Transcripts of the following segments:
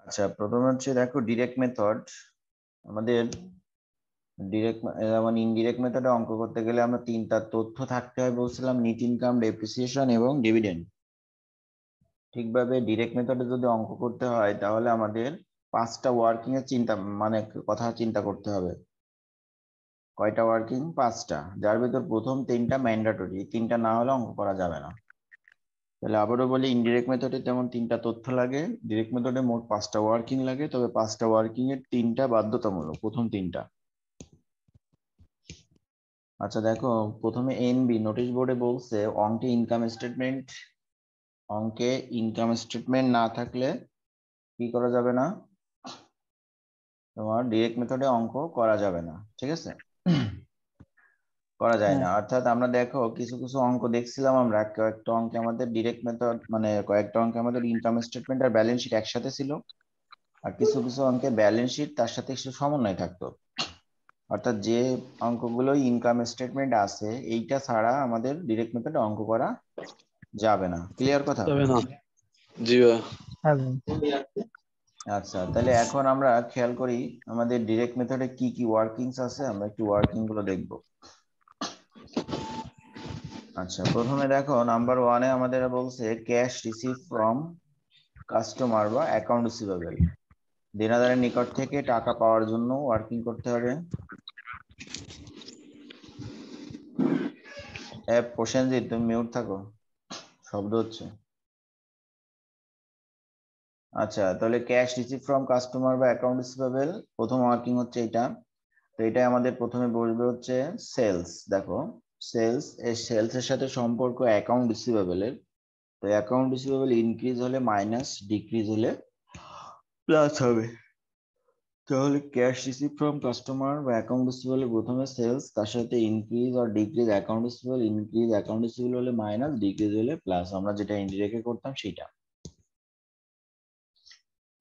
আচ্ছা, প্রথমে হচ্ছে দেখো ডিরেক্ট মেথড। আমাদের যেমন ইনডিরেক্ট মেথডে অঙ্ক করতে গেলে আমরা তিনটা তথ্য থাকতে হয় বলছিলাম, নেট ইনকাম, ডেপ্রিসিয়েশন এবং ডিভিডেন্ড। ঠিকভাবে ডিরেক্ট মেথডে যদি অঙ্ক করতে হয় তাহলে আমাদের 5টা ওয়ার্কিং এর কথা চিন্তা করতে হবে। কয়টা ওয়ার্কিং? 5টা, যার ভিতর প্রথম 3টা ম্যান্ডেটরি। 3টা না হলে অঙ্ক করা যাবে না। তাহলে আবারও বলি, ইনডিরেক্ট মেথডে তেমন 3টা তথ্য লাগে, ডিরেক্ট মেথডে মোট 5টা ওয়ার্কিং লাগে, তবে 5টা ওয়ার্কিং এর 3টা বাধ্যতামূলক, প্রথম 3টা। আচ্ছা দেখো, প্রথমে এনবি নোটিশ বোর্ডে বলছে অঙ্কে ইনকাম স্টেটমেন্ট না থাকলে কি করা যাবে না? তোমার ডিরেক্ট মেথডে অঙ্ক করা যাবে না, ঠিক আছে? করা যায় না, অর্থাৎ আমরা দেখো কিছু কিছু অঙ্ক দেখছিলাম, আমরা কয়েকটা অঙ্কে আমাদের ডিরেক্ট মেথড কয়েকটা অঙ্কে আমাদের ইনকাম স্টেটমেন্ট আর ব্যালেন্স শিট একসাথে ছিল, আর কিছু কিছু অঙ্কে ব্যালেন্স শিট তার সাথে একটু সমন্বয় থাকতো। অর্থাৎ যে অঙ্কগুলো ইনকাম স্টেটমেন্ট আছে এইটা ছাড়া আমাদের ডিরেক্ট মেথডে অঙ্ক করা যাবে না। ক্লিয়ার কথা? যাবে না। জি ভাই। হ্যাঁ। আচ্ছা, তাহলে এখন আমরা খেয়াল করি আমাদের ডিরেক্ট মেথডে কি কি ওয়ার্কিংস আছে, আমরা একটু ওয়ার্কিং গুলো দেখবো। আচ্ছা, প্রথমে দেখো নাম্বার 1-এ আমাদের বলছে ক্যাশ রিসিভ ফ্রম কাস্টমার বা অ্যাকাউন্ট রিসিভেবল। দেনাদারের নিকট থেকে টাকা পাওয়ার জন্য ওয়ার্কিং করতে হবে। প্রসেনজিৎ, তুমি মিউট থাকো, শব্দ হচ্ছে। আচ্ছা, তাহলে ক্যাশ রিসিভ ফ্রম কাস্টমার বা অ্যাকাউন্ট রিসিভেবল, প্রথম ওয়ার্কিং হচ্ছে এটা। তো এটাই আমাদের প্রথমে বসবে হচ্ছে সেলস। দেখো, সেলস এর সাথে সম্পর্ক অ্যাকাউন্ট রিসিভেবলের। তো অ্যাকাউন্ট রিসিভেবল ইনক্রিজ হলে মাইনাস, ডিক্রিজ হলে প্লাস হবে। তাহলে ক্যাশ রিসিভ ফ্রম কাস্টমার বা অ্যাকাউন্ট রিসিভেবল প্রথমে সেলস, তার সাথে ইনক্রিজ আর decrease account receivable, increase account receivable হলে মাইনাস, ডিক্রিজ হলে প্লাস, আমরা যেটা ইনডিরেক্টে করতাম সেটা।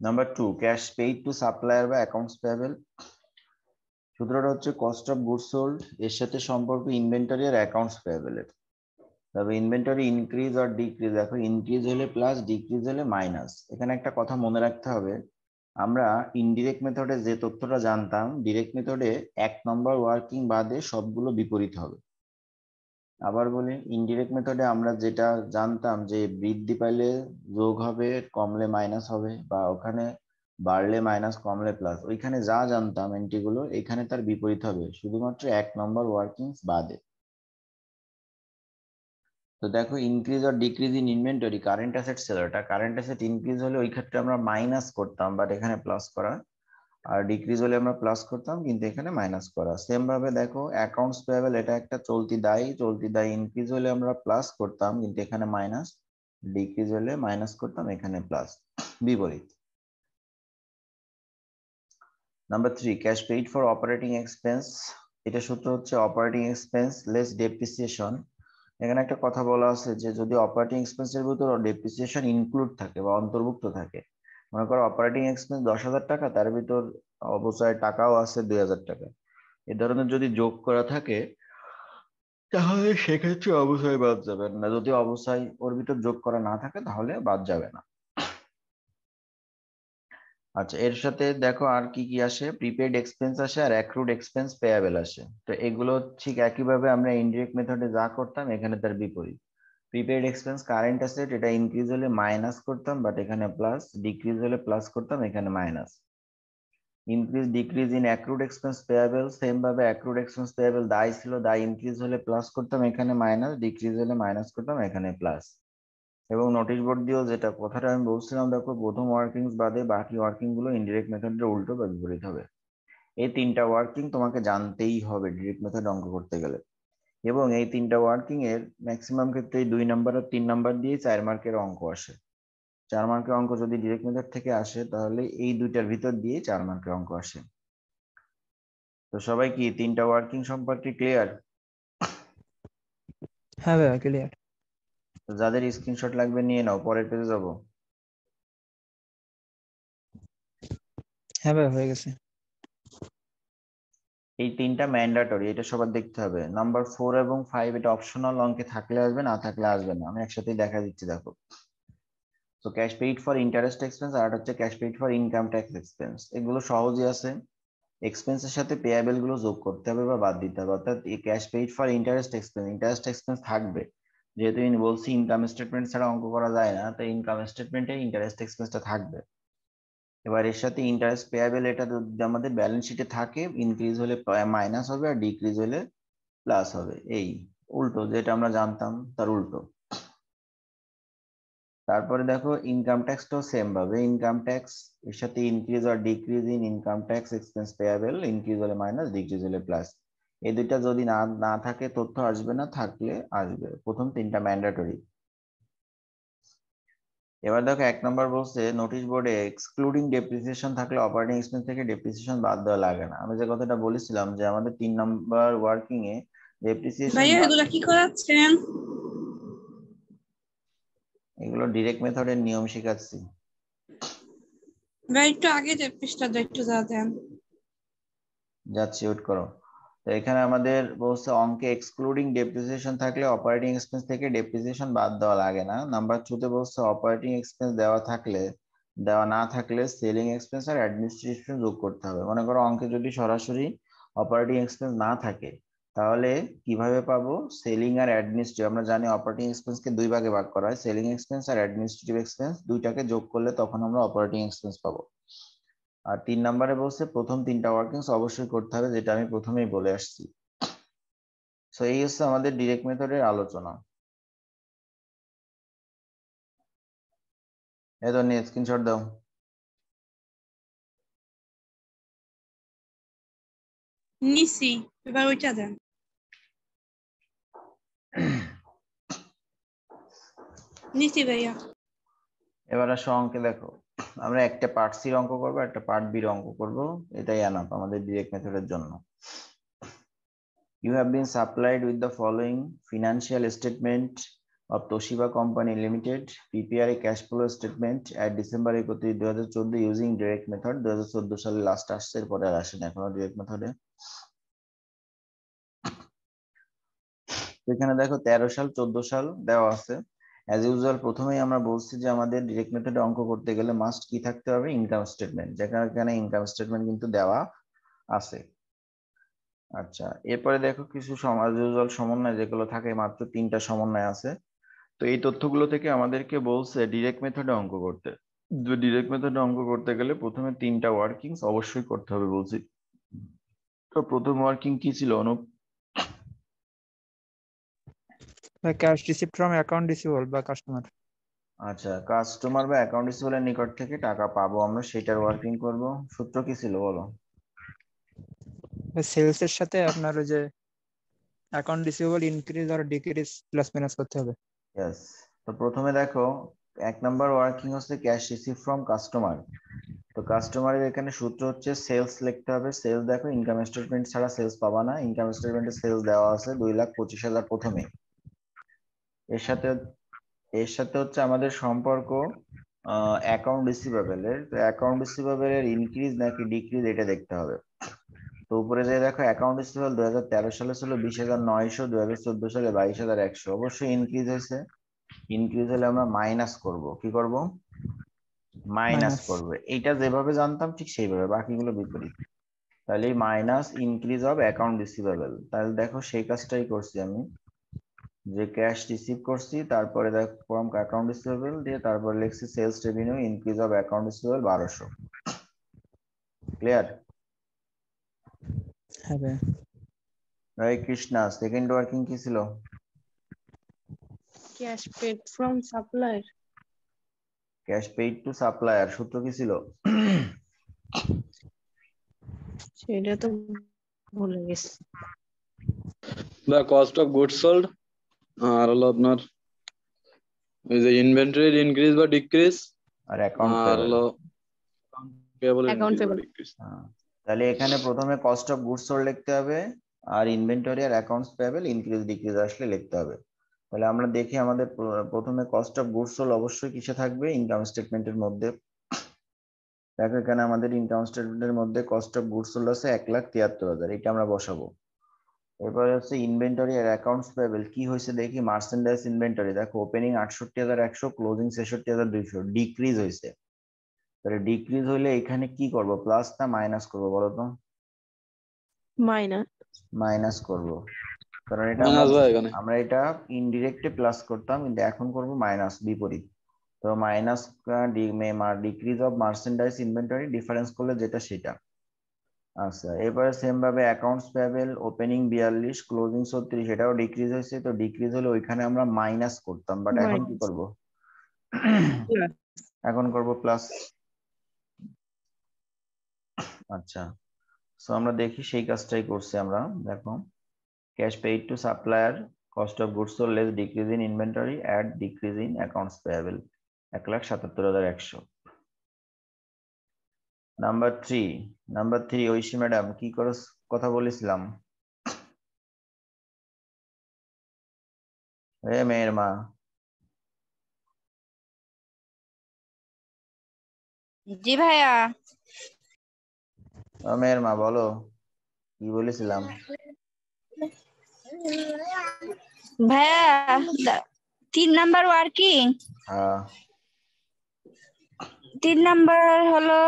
Number 2, cash paid to supplier বা অ্যাকাউন্টস পেয়েবল। সূত্রটা হচ্ছে কস্ট অফ গুডস সোল্ড এর সাথে সম্পর্ক ইনভেন্টরি আর অ্যাকাউন্টস পেয়েবলের। তবে ইনভেন্টরি ইনক্রিজ আর ডিক্রিজ, দেখো ইনক্রিজ হলে প্লাস, ডিক্রিজ হলে মাইনাস। এখানে একটা কথা মনে রাখতে হবে, আমরা ইনডিরেক্ট মেথডে যে তথ্যটা জানতাম ডিরেক্ট মেথডে 1 নম্বর ওয়ার্কিং বাদে সবগুলো বিপরীত হবে। আবার বলি, ইনডিরেক্ট মেথডে আমরা যেটা জানতাম যে বৃদ্ধি পাইলে যোগ হবে, কমলে মাইনাস হবে, বা ওখানে বাড়লে মাইনাস, কমলে প্লাস, ওইখানে যা জানতাম এন্ট্রি গুলো এখানে তার বিপরীত হবে, শুধুমাত্র 1 নম্বর ওয়ার্কিং বাদে। তো দেখো, ইনক্রিজ আর decrease in inventory, current asset ছিল, এটা কারেন্ট অ্যাসেট ইনক্রিজ হলে ওই ক্ষেত্রে আমরা মাইনাস করতাম, বাট এখানে প্লাস করা, আর ডিক্রিজ হলে আমরা প্লাস করতাম, কিন্তু এখানে মাইনাস করা। সেম ভাবে দেখো অ্যাকাউন্টস পেয়েবল, এটা একটা চলতি দায় ইনক্রিজ হলে আমরা প্লাস করতাম, কিন্তু এখানে মাইনাস, ডিক্রিজ হলে মাইনাস করতাম, এখানে প্লাস, বিপরীত। Number 3, cash paid for operating expense. এটা সূত্র হচ্ছে অপারেটিং এক্সপেন্স লেস ডেপ্রিসিয়েশন। এখানে একটা কথা বলা আছে যে যদি অপারেটিং এক্সপেন্সের ভিতর ডেপ্রিসিয়েশন ইনক্লুড থাকে বা অন্তর্ভুক্ত থাকে, মনে করো অপারেটিং এক্সপেন্স 10,000 টাকা, তার ভিতর অবচয় টাকাও আছে 2,000 টাকা, এ ধরনের যদি যোগ করা থাকে তাহলে সেক্ষেত্রে অবশ্যই বাদ যাবে না, যদি অবশ্যই ওর ভিতর যোগ করা না থাকে তাহলে বাদ যাবে না। আচ্ছা, এর সাথে দেখো আর কি কি আসে, প্রিপেড এক্সপেন্স আসে আর অ্যাক্রুড এক্সপেন্স পেয়াবেল আসে। তো এগুলো ঠিক একইভাবে আমরা ইনডিরেক্ট মেথডে যা করতাম এখানে তার বিপরীত। প্রিপেড এক্সপেন্স কারেন্ট অ্যাসেট, এটা ইনক্রিজ হলে মাইনাস করতাম, বাট এখানে প্লাস, ডিক্রিজ হলে প্লাস করতাম, এখানে minus. Increase decrease in accrued expense payable, same ভাবে অ্যাক্রুড এক্সপেন্স পেয়াবেল দায় ছিল, দায় ইনক্রিজ হলে প্লাস করতাম, এখানে মাইনাস, ডিক্রিজ হলে মাইনাস করতাম, এখানে প্লাস। এবং নোটিশ বোর্ড দিয়েও যেটা কথাটা আমি বলছিলাম, দেখো প্রথম ওয়ার্কিংস বাদে বাকি ওয়ার্কিং গুলো ইনডিরেক্ট মেথডের উল্টো বা বিপরীত হবে। এই 3টা ওয়ার্কিং তোমাকে জানতেই হবে ডিরেক্ট মেথড অঙ্ক করতে গেলে। এবং এই 3টা ওয়ার্কিং এর ম্যাক্সিমাম ক্ষেত্রে 2 নাম্বার আর 3 নাম্বার দিয়ে 4 মার্কের অঙ্ক আসে। 4 মার্কের অঙ্ক যদি ডিরেক্ট মেথড থেকে আসে তাহলে এই দুইটার ভিতর দিয়ে 4 মার্কের অঙ্ক আসে। তো সবাই কি 3টা ওয়ার্কিং সম্পর্কে ক্লিয়ার? হ্যাঁ ভাইয়া ক্লিয়ার। তো যাদের স্ক্রিনশট লাগবে নিয়ে নাও, পরের পেজে যাব। হ্যাঁ ভাইয়া হয়ে গেছে। এই 3টা ম্যান্ডেটরি, এটা সবার দেখতে হবে। নাম্বার 4 এবং 5 এটা অপশনাল, অঙ্কে থাকলে আসবে, না থাকলে আসবে না। আমি একসাথেই দেখা দিচ্ছি, দেখো তো cash paid for interest expense আর হচ্ছে cash paid for income tax expense, এগুলো সহজই আছে। এক্সপেন্সের সাথে পেয়াবেল গুলো যোগ করতে হবে বা বাদ দিতে হবে, অর্থাৎ এই cash paid for interest expense থাকবে, যেহেতু আমি বলছি ইনকাম স্টেটমেন্ট ছাড়া অঙ্ক করা যায় না, তো ইনকাম স্টেটমেন্টে ইন্টারেস্ট এক্সপেন্সটা থাকবে। এবার এর সাথে ইন্টারেস্ট পেয়াবেল, এটা যদি আমাদের ব্যালেন্স শিটে থাকে, ইনক্রিজ হলে মাইনাস হবে আর ডিক্রিজ হলে প্লাস হবে, এই উল্টো যেটা আমরা জানতাম তার উল্টো। তারপরে দেখো ইনকাম ট্যাক্সটাও সেম ভাবে, ইনকাম ট্যাক্স এর সাথে ইনক্রিজ আর decrease in income tax expense payable, increase হলে মাইনাস, ডিক্রিজ হলে প্লাস। এই দুইটা যদি না না থাকে তথ্য আসবে না, থাকলে আসবে। প্রথম তিনটা ম্যান্ডেটরি। এবার দেখো 1 নম্বর বলছে নোটিশ বোর্ডে এক্সক্লুডিং ডেপ্রিসিয়েশন থাকলে অপারেটিং এক্সপেন্স থেকে ডেপ্রিসিয়েশন বাদ দেওয়া লাগে না। আমি যে কথাটা বলেছিলাম যে আমাদের 3 নম্বর ওয়ার্কিং এ ডেপ্রিসিয়েশন ভাইয়া এগুলা কি করাচ্ছেন? এগুলো ডিরেক্ট মেথডের নিয়ম শেখাচ্ছি। ভাই একটু আগে যে পৃষ্ঠাটা একটু যা দেন। যাচ্ছি, ওয়েট করো। তো এখানে আমাদের বলছে অঙ্কে এক্সক্লুডিং ডেপ্রিসিয়েশন থাকলে অপারেটিং এক্সপেন্স থেকে ডেপ্রিসিয়েশন বাদ দেওয়া লাগে না। নাম্বার 2 তে বলছে অপারেটিং এক্সপেন্স দেওয়া না থাকলে সেলিং এক্সপেন্স আর অ্যাডমিনিস্ট্রেশন যোগ করতে হবে। মনে করো অঙ্কে যদি সরাসরি অপারেটিং এক্সপেন্স না থাকে, তাহলে কিভাবে পাবো? সেলিং আর অ্যাডমিনিস্ট্রেটিভ, আমরা জানি অপারেটিং এক্সপেন্সকে দুই ভাগে ভাগ করা হয়, সেলিং এক্সপেন্স আর অ্যাডমিনিস্ট্রেটিভ এক্সপেন্স, দুইটাকে যোগ করলে তখন আমরা অপারেটিং এক্সপেন্স পাবো। আর 3 নম্বরে বলছে প্রথম 3টা ওয়ার্কিংস অবশ্যই করতে হবে, যেটা আমি প্রথমেই বলে আসছি। সো এই হচ্ছে আমাদের ডিরেক্ট মেথডের আলোচনা। এই তো নিয়ে স্ক্রিনশট দাও। নিছি, এবার ওইটা দেন। নিছি ভাইয়া। এবার আসো অঙ্কে দেখো, আমরা একটা পার্ট সির অঙ্ক করবো, একটা পার্ট বির অঙ্ক করবো, এটাই আনাপ আমাদের ডিরেক্ট মেথডের জন্য। You have been supplied with the following financial statement of Toshiba Company Limited. Prepare a cash flow statement at December 31, 2014 using direct method. 2014 সালে লাস্ট আসছে, এরপরে আর আসেনি এখনো ডিরেক্ট মেথডে। এখানে দেখো 13 সাল 14 সাল দেওয়া আছে। অ্যাজ ইউজুয়াল প্রথমেই আমরা বলছি যে আমাদের ডিরেক্ট মেথডে অঙ্ক করতে গেলে মাস্ট কি থাকতে হবে? ইনকাম স্টেটমেন্ট, যেখানে এখানে ইনকাম স্টেটমেন্ট কিন্তু দেওয়া আছে। আচ্ছা, এরপরে দেখো কিছু সমাজ ইউজুয়াল সমন্বয় যেগুলো থাকে, মাত্র 3টা সমন্বয় আছে। তো এই তথ্যগুলো থেকে আমাদেরকে বলছে ডিরেক্ট মেথডে অঙ্ক করতে। ডিরেক্ট মেথডে অঙ্ক করতে গেলে প্রথমে 3টা ওয়ার্কিংস অবশ্যই করতে হবে বলছি। তো প্রথম ওয়ার্কিং কি ছিল Anup? Cash received from account receivable বা কাস্টমার। আচ্ছা, কাস্টমার বা অ্যাকাউন্ট রিসিভেবলের নিকট থেকে টাকা পাবো আমরা, সেটার ওয়ার্কিং করব। সূত্র কি ছিল বলো? সেলস এর সাথে আপনার ওই যে অ্যাকাউন্ট রিসিভেবল ইনক্রিজ আর ডিক্রিজ প্লাস মাইনাস করতে হবে। ইয়েস। তো প্রথমে দেখো 1 নাম্বার ওয়ার্কিং হচ্ছে ক্যাশ রিসিভ ফ্রম কাস্টমার। তো কাস্টমারের এখানে সূত্র হচ্ছে সেলস লিখতে হবে। সেলস দেখো ইনকাম স্টেটমেন্ট ছাড়া সেলস পাবা না, ইনকাম স্টেটমেন্টে সেলস দেওয়া আছে 2,25,000 প্রথমে। এর সাথে হচ্ছে আমাদের সম্পর্ক অ্যাকাউন্ট রিসিভেবলের। তো অ্যাকাউন্ট রিসিভেবলের ইনক্রিজ নাকি ডিক্রিজ এটা দেখতে হবে। তো উপরে যে দেখো অ্যাকাউন্ট রিসিভেবল 2013 সালে ছিল 20,900, 2014 সালে 22,100, অবশ্যই ইনক্রিজ হয়েছে। ইনক্রিজ হলে আমরা মাইনাস করব, কি করব? মাইনাস করব। এইটা যেভাবে জানতাম ঠিক সেইভাবে, বাকিগুলো বিপরীত। তাহলে minus increase of account receivable, তাহলে দেখো সেই কাজটাই করছি আমি, যে ক্যাশ রিসিভ করছি, তারপরে দেখো ফ্রম অ্যাকাউন্ট রিসিভেবল দিয়ে তারপরে লিখছি sales revenue increase of account receivable 1200। Clear? হ্যাঁ ভাই। হরে কৃষ্ণা, সেকেন্ড ওয়ার্কিং কি ছিল? Cash paid from supplier. Cash paid to supplier, সূত্র কি ছিল? সেটা তো ভুলে গেছি। The cost of goods sold আর হলো আপনার ওই যে ইনভেন্টরির ইনক্রিজ বা ডিক্রিজ আর অ্যাকাউন্ট আর পেয়েবল। হলো পেয়েবল Account ইনক্রিজ বা payable। ডিক্রিজ। তাহলে এখানে প্রথমে কস্ট অফ গুডস সোল্ড লিখতে হবে, আর ইনভেন্টরি আর অ্যাকাউন্টস পেয়েবল ইনক্রিজ ডিক্রিজ আসলে লিখতে হবে। তাহলে আমরা দেখি আমাদের প্রথমে কস্ট অফ গুডস সোল্ড অবশ্যই কিসে থাকবে? ইনকাম স্টেটমেন্টের মধ্যে। দেখো এখানে আমাদের ইনকাম স্টেটমেন্টের মধ্যে কস্ট অফ গুডস সোল্ড আছে 1,73,000, এটা আমরা বসাবো। এরপরে হচ্ছে ইনভেন্টরি আর অ্যাকাউন্টস পেয়েবল কি হয়েছে দেখি। মার্চেন্ডাইজ ইনভেন্টরি দেখো ওপেনিং 68,100, ক্লোজিং 66,200, ডিক্রিজ হয়েছে। তাহলে ডিক্রিজ হইলে এখানে কি করব, প্লাস না মাইনাস করব বলো তো? মাইনাস। মাইনাস করব, কারণ এটা মাইনাস ভাই এখানে আমরা এটা ইনডিরেক্টে প্লাস করতাম, কিন্তু এখন করব মাইনাস, বিপরীত। তো minus decrease of merchandise inventory, difference করলে যেটা সেটা। আচ্ছা, এবারে সেম ভাবে অ্যাকাউন্টস পেয়েবল ওপেনিং 42, ক্লোজিং 36, এটাও ডিক্রিজ হয়েছে। তো ডিক্রিজ হলে ওইখানে আমরা মাইনাস করতাম, বাট এখন কি করব, এখন করব প্লাস। আচ্ছা, সো আমরা দেখি সেই কাজটাই করছি আমরা। দেখো, cash paid to supplier, cost of goods sold less decrease in inventory, add decrease in accounts payable, 1,77,100। Number three Aishi madam কি করে কথা বলেছিলাম? মেয়ের মা, জি ভাইয়া। মেয়ের মা বলো কি বলেছিলাম? ভাইয়া 3 নাম্বার ওয়ার্কিং, হ্যাঁ 3 নাম্বার হলো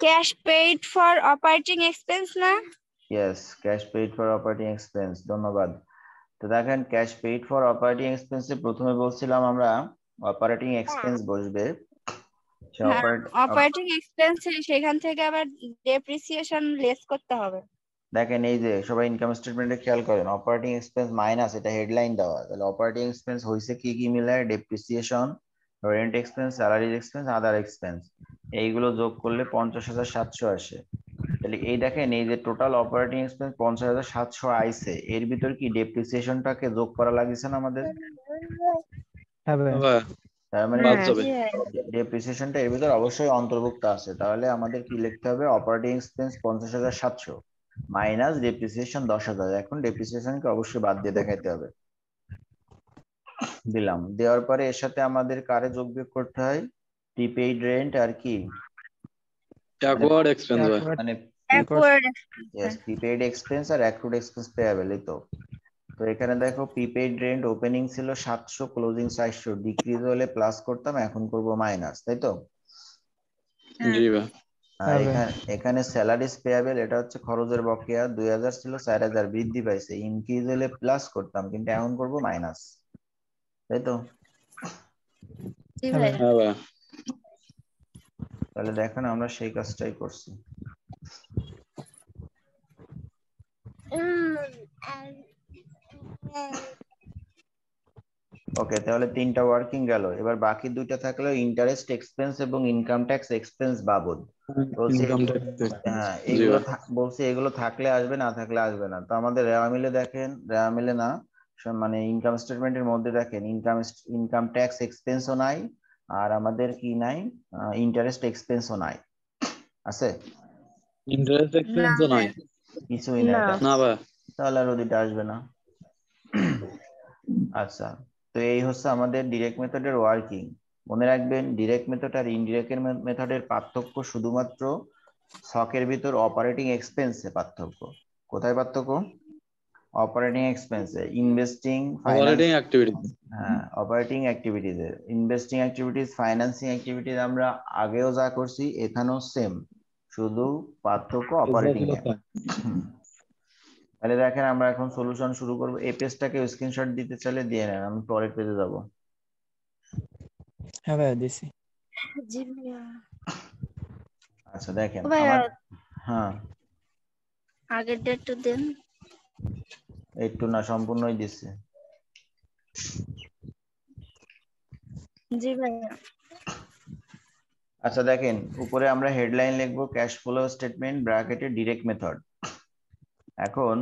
cash paid for operating expense না? Yes, cash paid for operating expense, ধন্যবাদ। তো দেখেন, ক্যাশ পেইড ফর অপারেটিং এক্সপেন্সে প্রথমে বলছিলাম আমরা অপারেটিং এক্সপেন্স বসবে। হ্যাঁ, অপারেটিং এক্সপেন্স সেখান থেকে আবার ডেপ্রিসিয়েশন লেস করতে হবে। দেখেন এই যে সবাই ইনকাম স্টেটমেন্টে খেয়াল করেন, অপারেটিং এক্সপেন্স মাইনাস, এটা হেডলাইন দেওয়া। তাহলে অপারেটিং এক্সপেন্স হইছে কি কি মিলায়, depreciation, rent expense, salary expense, other expense, এইগুলো যোগ করলে 50,700 আসে। তাহলে এই দেখেন, এই যে টোটাল অপারেটিং এক্সপেন্স 50,700 আইছে, এর ভিতর কি ডেপ্রিসিয়েশনটাকে যোগ করা লাগিছে না আমাদের? হ্যাঁ ভাই। ভাই তার মানে বাস্তবে ডেপ্রিসিয়েশনটা এর ভিতর অবশ্যই অন্তর্ভুক্ত আছে। তাহলে আমাদের কি লিখতে হবে, অপারেটিং এক্সপেন্স 50,700 মাইনাস ডেপ্রিসিয়েশন 10,000। এখন ডেপ্রিসিয়েশনকে অবশ্যই বাদ দিয়ে দেখাইতে হবে। দিলাম, দেওয়ার পরে এর সাথে আমাদের কারে যোগ বিয়োগ করতে হয়, প্রিপেইড রেন্ট আর কি, অ্যাকোয়ার্ড এক্সপেন্স ভাই। মানে অ্যাকোয়ার্ড প্রিপেইড এক্সপেন্স আর অ্যাক্রুড এক্সপেন্স পেয়াবেল, এই তো। তো এখানে দেখো প্রিপেইড রেন্ট ওপেনিং ছিল 700, ক্লোজিং 400, ডিক্রিজ হলে প্লাস করতাম, এখন করব মাইনাস, তাই তো? জি ভাই। আর এখানে স্যালারিজ পেয়াবেল, এটা হচ্ছে খরচের বকেয়া, 2,000 ছিল 4,000 বৃদ্ধি পাইছে, ইনক্রিজ হলে প্লাস করতাম, কিন্তু এখন করব মাইনাস, তাই তো? জি ভাই। হ্যাঁ ভাই। তাহলে দেখেন আমরা সেই কাজটাই করছি। ওকে, তাহলে 3টা ওয়ার্কিং গেল। এবার বাকি 2টা থাকলো ইন্টারেস্ট এক্সপেন্স এবং ইনকাম ট্যাক্স এক্সপেন্স বাবদ। বলছি ইনকাম ট্যাক্স হ্যাঁ, জি এগুলো ভাই। বলছি এগুলো থাকলে আসবে, না থাকলে আসবে না। তো আমাদের রেওয়া মিলে দেখেন, রেওয়া মিলে না, মানে ইনকাম স্টেটমেন্টের মধ্যে দেখেন ইনকাম ট্যাক্স এক্সপেন্সও নাই, আর আমাদের কি নাই, ইন্টারেস্ট এক্সপেন্সও নাই, আছে? ইন্টারেস্ট এক্সপেন্সও নাই। কিছুই নাই, না ভাই। তাহলে আর ওদিকে আসবে না। আচ্ছা, তো এই হচ্ছে আমাদের ডিরেক্ট মেথডের ওয়ার্কিং। মনে রাখবেন, ডিরেক্ট মেথড আর ইনডিরেক্ট মেথডের পার্থক্য শুধুমাত্র ছকের ভিতর অপারেটিং এক্সপেন্সে পার্থক্য। কোথায় পার্থক্য? অপারেটিং এক্সপেন্সে, ইনভেস্টিং, ফাইন্যান্স, অপারেটিং অ্যাক্টিভিটি। হ্যাঁ অপারেটিং অ্যাক্টিভিটিজে, ইনভেস্টিং অ্যাক্টিভিটিজ, ফাইন্যান্সিং অ্যাক্টিভিটিজ আমরা আগেও যা করছি এখানেও সেম, শুধু পার্থক্য অপারেটিং এ। তাহলে দেখেন আমরা এখন সলিউশন শুরু করব। এই পেজটাকে স্ক্রিনশট দিতে চাইলে দিয়ে নেন, আমি পরের পেজে যাব। হ্যাঁ ভাই দিছি। জি ভাইয়া। আচ্ছা দেখেন ভাইয়া আমার, হ্যাঁ আগের ডেটটা দেন। একটু না, সম্পূর্ণই দিচ্ছে। জি ভাইয়া। আচ্ছা দেখেন, উপরে আমরা হেডলাইন লিখবো ক্যাশ ফ্লো স্টেটমেন্ট ব্র্যাকেটে ডিরেক্ট মেথড। এখন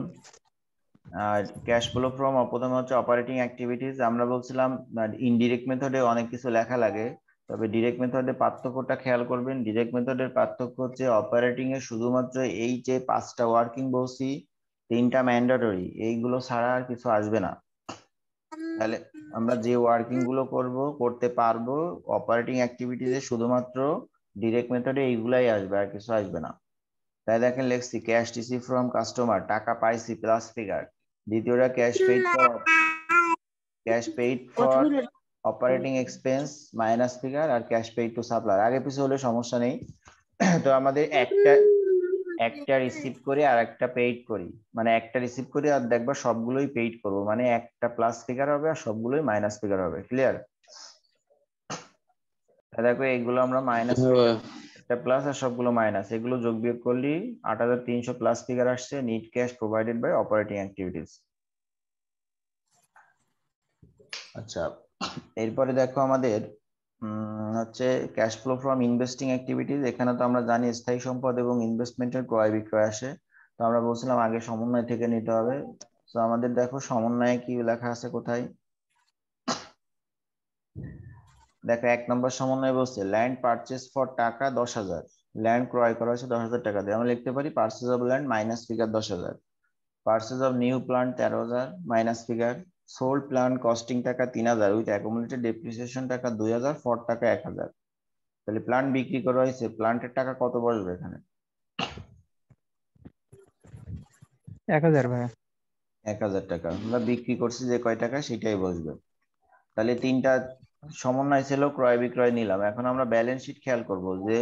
ক্যাশ ফ্লো ফ্রম, প্রথমে হচ্ছে অপারেটিং অ্যাক্টিভিটিজ। আমরা বলছিলাম ইনডিরেক্ট মেথডে অনেক কিছু লেখা লাগে, তবে ডিরেক্ট মেথডে পার্থক্যটা খেয়াল করবেন। ডিরেক্ট মেথডের পার্থক্য হচ্ছে অপারেটিং এ শুধুমাত্র এই যে 5টা ওয়ার্কিং বলছি, 3টা ম্যান্ডেটরি, এইগুলো ছাড়া আর কিছু আসবে না। তাহলে আমরা যে ওয়ার্কিং গুলো করতে পারবো অপারেটিং অ্যাক্টিভিটিজে, শুধুমাত্র ডিরেক্ট মেথডে এইগুলাই আসবে, আর কিছু আসবে না। তাই দেখেন লিখছি ক্যাশ রিসিভ ফ্রম কাস্টমার, টাকা পাইছি প্লাস ফিগার। দ্বিতীয়টা cash paid for operating expense minus figure, আর ক্যাশ পেইড টু সাপ্লায়ার। আগে পিছু হলে সমস্যা নেই। তো আমাদের একটা রিসিভ করি আর একটা পেইড করি, মানে একটা রিসিভ করি আর দেখবা সবগুলোই পেইড করবো, মানে একটা প্লাস ফিগার হবে আর সবগুলোই মাইনাস ফিগার হবে। ক্লিয়ার? দেখো এইগুলো আমরা মাইনাস, একটা প্লাস আর সবগুলো মাইনাস, এগুলো যোগ বিয়োগ করলে 8300 প্লাস ফিগার আসছে। Net cash provided by operating activities. আচ্ছা, এরপরে দেখো আমাদের হচ্ছে cash flow from investing activities. এখানে তো আমরা জানি স্থায়ী সম্পদ এবং ইনভেস্টমেন্টের ক্রয় বিক্রয় আসে। তো আমরা বলছিলাম আগে সমন্বয় থেকে নিতে হবে। তো আমাদের দেখো সমন্বয়ে কি লেখা আছে কোথায়, দেখো 1 নম্বর সমন্বয় বলছে ল্যান্ড পারচেজ ফর টাকা 10,000, ল্যান্ড ক্রয় করা হয়েছে 10,000 টাকা দিয়ে। আমরা লিখতে পারি purchase of land minus figure 10,000, purchase of new plant 13,000 minus figure, sold plant costing টাকা 3,000 উইথ অ্যাকুমুলেটেড ডেপ্রিসিয়েশন টাকা 2,000, ফর টাকা 1,000। তাহলে প্লান্ট বিক্রি করা হয়েছে, প্লান্টের টাকা কত বসবে এখানে? 1,000 ভাইয়া। 1,000 টাকা। আমরা বিক্রি করছি যে কয় টাকা সেটাই বসবে। তাহলে তিনটা সমন্বয় ছিল, ক্রয় বিক্রয় নিলাম। এখন আমরা ব্যালেন্স শিট খেয়াল করব যে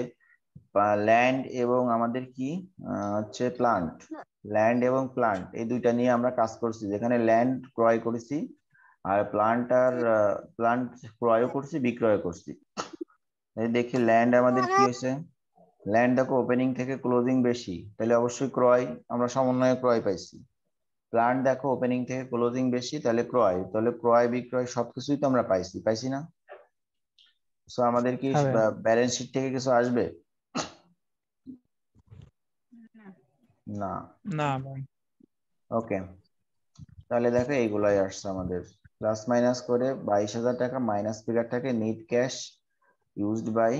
ল্যান্ড এবং আমাদের কি হচ্ছে প্লান্ট, ল্যান্ড এবং প্লান্ট এই দুইটা নিয়ে আমরা কাজ করছি, যেখানে ল্যান্ড ক্রয় করেছি আর প্লান্ট ক্রয়ও করছি বিক্রয় করছি। এই দেখি ল্যান্ড আমাদের কি হয়েছে, ল্যান্ড দেখো ওপেনিং থেকে ক্লোজিং বেশি, তাহলে অবশ্যই ক্রয়, আমরা সমন্বয়ে ক্রয় পাইছি। প্লান্ট দেখো ওপেনিং থেকে ক্লোজিং বেশি, তাহলে ক্রয়, তাহলে ক্রয় বিক্রয় সবকিছুই তো আমরা পাইছি না? সো আমাদের কি হ্যাঁ ভাইয়া। ব্যালেন্স শিট থেকে কিছু আসবে? না। না ভাই। ওকে, তাহলে দেখো এইগুলাই আসছে আমাদের। প্লাস মাইনাস করে 22,000 টাকা মাইনাস ফিগারটাকে net cash used by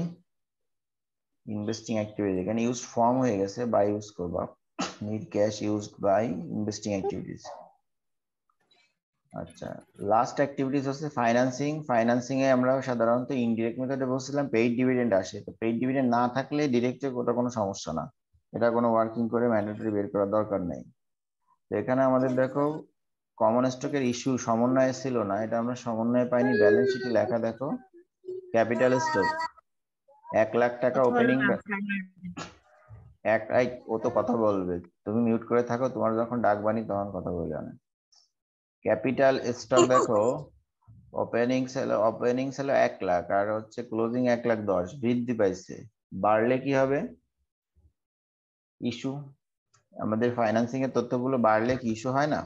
investing activity, এখানে ইউজ ফর্ম হয়ে গেছে, বাই ইউজ করবা, net cash used by investing activities. আচ্ছা, লাস্ট অ্যাক্টিভিটিস হচ্ছে ফাইন্যান্সিং। ফাইন্যান্সিং এ আমরা সাধারণত ইনডিরেক্ট মেথডে বলছিলাম পেইড ডিভিডেন্ড আসে। তো পেইড ডিভিডেন্ড না থাকলে ডিরেক্টে ওটা কোনো সমস্যা না, এটা কোনো ওয়ার্কিং করে ম্যান্ডেটরি বের করার দরকার নেই। তো এখানে আমাদের দেখো কমন স্টকের ইস্যু সমন্বয়ে ছিল না, এটা আমরা সমন্বয়ে পাইনি। ব্যালেন্স শিটে লেখা দেখো ক্যাপিটাল স্টক 1,00,000 টাকা ওপেনিং, ও তো কথা বলবে, তুমি মিউট করে থাকো, তোমার যখন ডাকবানি তখন কথা বলবে না। ক্যাপিটাল স্টক দেখো ওপেনিং ছিল 1,00,000 আর হচ্ছে ক্লোজিং 1,10,000, বৃদ্ধি পাইছে। বাড়লে কি হবে? ইস্যু। আমাদের ফাইন্যান্সিং এর তথ্যগুলো বাড়লে কি ইস্যু হয় না?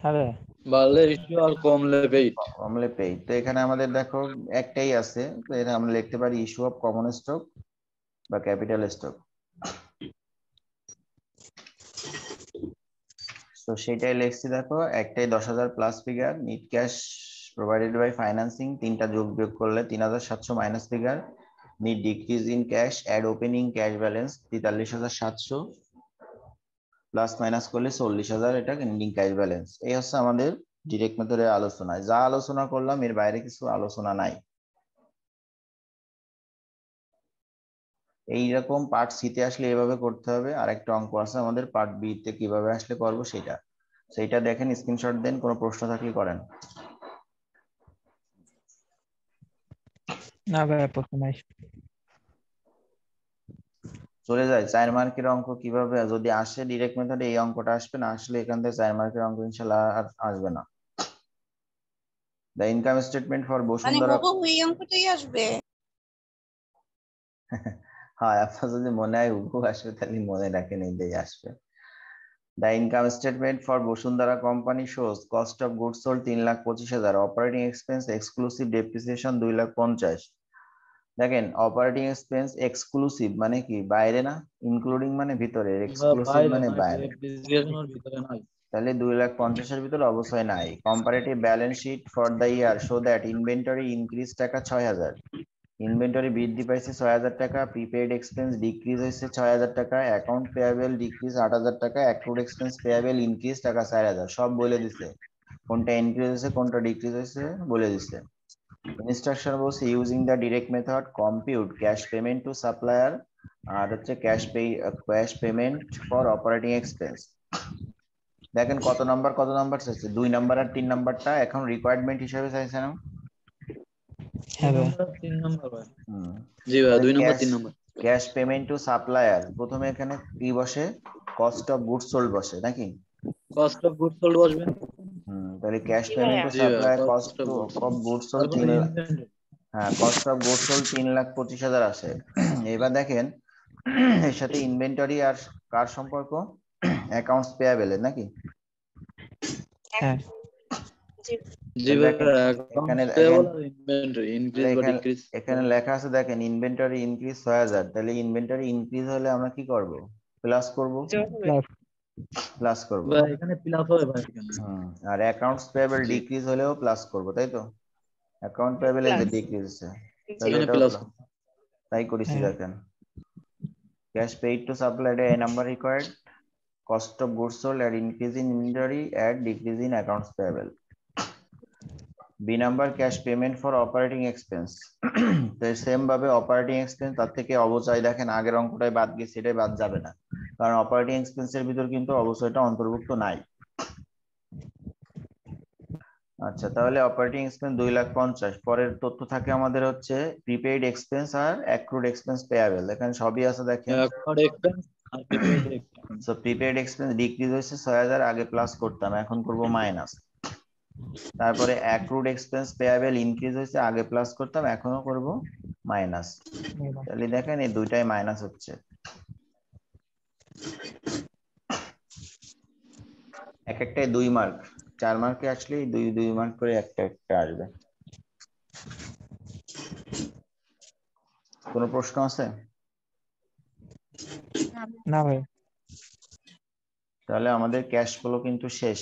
হ্যাঁ ভাইয়া। বাড়লে ইস্যু আর কমলে পেইড। কমলে পেইড। তো এখানে আমাদের দেখো একটাই আছে, তো এটা আমরা লিখতে পারি ইস্যু অফ কমন স্টক বা ক্যাপিটাল স্টক। তো সেটাই লিখছি দেখো, একটাই 10,000 plus figure, net cash provided by financing, তিনটা যোগ বিয়োগ করলে 3,700 minus figure, net decrease in cash, add opening cash balance 43,700, plus minus করলে 40,000, এটা এন্ডিং ক্যাশ ব্যালেন্স। এই হচ্ছে আমাদের ডিরেক্ট মেথডের আলোচনায় যা আলোচনা করলাম, এর বাইরে কিছু আলোচনা নাই। এইরকম পার্ট সি তে আসলে এভাবে করতে হবে, আর একটা অঙ্ক আছে আমাদের পার্ট বি তে কিভাবে আসলে করবো সেইটা দেখেন, স্ক্রিনশট দেন, কোনো প্রশ্ন থাকলে করেন। না ভাইয়া প্রশ্ন নাই। চলে যায় 4 মার্কের অঙ্ক কিভাবে, যদি আসে ডিরেক্ট মেথডে এই অঙ্কটা আসবে, না আসলে এখান থেকে 4 মার্কের অঙ্ক ইনশাআল্লাহ আর আসবে না। দ্য ইনকাম স্টেটমেন্ট ফর মানে বসুন্ধরা, হুবহু এই অঙ্কটাই আসবে। হ্যাঁ আপনার যদি মনে হয় হুবহু আসবে তাহলে মনে রাখেন এইটাই আসবে। The income statement for Bosundara company shows cost of goods sold 3,25,000, operating expense exclusive depreciation 2,50,000। দেখেন অপারেটিং এক্সপেন্স এক্সক্লুসিভ মানে কি, বাইরে না, ইনক্লুডিং মানে ভিতরে, এক্সক্লুসিভ বাইরে মানে ভাই, বাইরে। ডেপ্রিসিয়েশনের ভিতরে নাই। তাহলে 2,50,000 ভিতরে অবশ্যই নাই। Comparative balance sheet for the year show that inventory increase টাকা 6,000, ইনভেন্টরি বৃদ্ধি পাইছে 6,000 টাকা, প্রিপেইড এক্সপেন্স ডিক্রিজ হয়েছে 6,000 টাকা, অ্যাকাউন্ট পেয়াবেল ডিক্রিজ 8,000 টাকা, অ্যাক্রুড এক্সপেন্স পেয়াবেল ইনক্রিজ টাকা 4,000। সব বলে দিছে, কোনটা ইনক্রিজ হয়েছে কোনটা ডিক্রিজ হয়েছে বলে দিছে। ইনস্ট্রাকশন বলছে using the direct method compute cash payment to supplier আর হচ্ছে cash payment for operating expense. দেখেন কত নাম্বার চাইছে, 2 নাম্বার আর 3 নাম্বারটা এখন রিকোয়ারমেন্ট হিসেবে চাইছে না? হ্যাঁ ভাই। 3 নাম্বার ভাই। হুম। জি ভাই 2 number 3 number. Cash payment to supplier, প্রথমে এখানে কি বসে? কস্ট অফ গুডস সোল্ড বসে নাকি? কস্ট অফ গুডস সোল্ড বসবে। তাহলে ক্যাশ পেমেন্ট টু জি ভাই supplier cost cost of goods sold তারপরে 3 লাখ। ইনভেন্টরি। হ্যাঁ, কস্ট অফ গুডস সোল্ড 3,25,000 আসে। এবার দেখেন এর সাথে ইনভেন্টরি আর কার সম্পর্ক? অ্যাকাউন্টস পেয়াবেল নাকি? হ্যাঁ। জি ভাই দেখেন এখানে অ্যাকাউন্টস পেয়েবল আর ইনভেন্টরি ইনক্রিজ বা ডিক্রিজ। এখানে লেখা আছে দেখেন ইনভেন্টরি ইনক্রিজ 6,000, তাহলে ইনভেন্টরি ইনক্রিজ হলে আমরা কি করব? প্লাস করব। প্লাস করব। ভাই এখানে প্লাস হবে ভাই এখানে। আর অ্যাকাউন্টস পেয়েবল জি। ডিক্রিজ হলেও প্লাস করব, তাই তো? অ্যাকাউন্ট পেয়েবল এই যে ডিক্রিজ আছে, তাহলে এখানে এটাও প্লাস। তাই করেছি। হ্যাঁ। দেখেন cash paid to supplier A number required, cost of goods sold at increase in inventory at decrease in accounts payable. B number cash payment for operating expense. তো সেম ভাবে অপারেটিং এক্সপেন্স, তার থেকে অবচয় দেখেন আগের অঙ্কটাই বাদ গেছে, এটাই বাদ যাবে না, কারণ অপারেটিং এক্সপেন্সের ভিতর কিন্তু অবচয়টা অন্তর্ভুক্ত নাই। আচ্ছা, তাহলে অপারেটিং এক্সপেন্স 2,50,000। পরের তথ্য থাকে আমাদের হচ্ছে প্রিপেইড এক্সপেন্স আর অ্যাক্রুড এক্সপেন্স পেয়াবেল, এখানে সবই আছে দেখেন। অ্যাকাউন্ট এক্সপেন্স আর prepaid expense. So prepaid expense decrease হয়েছে 6,000, আগে প্লাস করতাম এখন করব মাইনাস। তারপরে অ্যাক্রুড এক্সপেন্স পেয়াবেল ইনক্রিজ হয়েছে, আগে প্লাস করতাম এখনো করব মাইনাস। তাহলে দেখেন এই দুইটাই মাইনাস হচ্ছে। এক একটাই 2 মার্ক, 4 মার্কে আসলে 2 মার্ক করে একটা একটা আসবে। কোনো প্রশ্ন আছে? না ভাই। তাহলে আমাদের ক্যাশ ফ্লো কিন্তু শেষ।